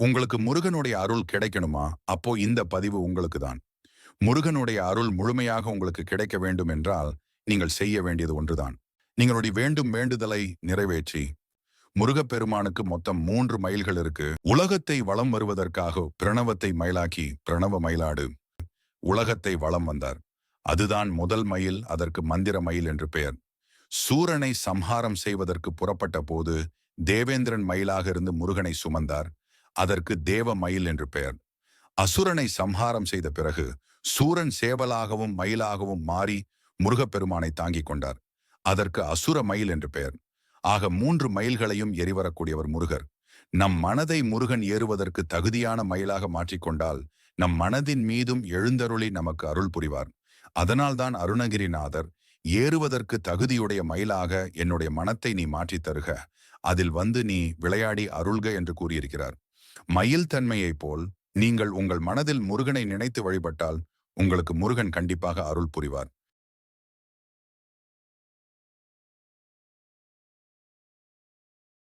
உங்களுக்கு முருகனுடைய அருள் கிடைக்கணுமா? அப்போ இந்த பதிவு உங்களுக்கு தான். முருகனுடைய அருள் முழுமையாக உங்களுக்கு கிடைக்க வேண்டும் என்றால், நீங்கள் செய்ய வேண்டியது ஒன்றுதான். நீங்களுடைய வேண்டும் வேண்டுதலை நிறைவேற்றி, முருகப்பெருமானுக்கு மொத்தம் 3 மயில்கள் இருக்கு. உலகத்தை வலம் வருவதற்காக பிரணவத்தை மயிலாக்கி, பிரணவ மயிலாடு உலகத்தை வலம் வந்தார். அதுதான் முதல் மயில், அதற்கு மந்திர மயில் என்று பெயர். சூரனை சம்ஹாரம் செய்வதற்கு புறப்பட்ட போது, தேவேந்திரன் மயிலாக இருந்து முருகனை சுமந்தார். அதற்கு தேவ மயில் என்று பெயர். அசுரனை சம்ஹாரம் செய்த பிறகு சூரன் சேவலாகவும் மயிலாகவும் மாறி முருகப்பெருமானை தாங்கிக் கொண்டார். அதற்கு அசுர மயில் என்று பெயர். ஆக 3 மயில்களையும் எரிவரக்கூடியவர் முருகர். நம் மனதை முருகன் ஏறுவதற்கு தகுதியான மயிலாக மாற்றிக்கொண்டால் நம் மனதின் மீதும் எழுந்தருளி நமக்கு அருள் புரிவார். அதனால்தான் அருணகிரிநாதர் ஏறுவதற்கு தகுதியுடைய மயிலாக என்னுடைய மனத்தை நீ மாற்றித் தருக, அதில் வந்து நீ விளையாடி அருள்க என்று கூறியிருக்கிறார். மயில் தன்மையைப் போல் நீங்கள் உங்கள் மனதில் முருகனை நினைத்து வழிபட்டால் உங்களுக்கு முருகன் கண்டிப்பாக அருள் புரிவார்.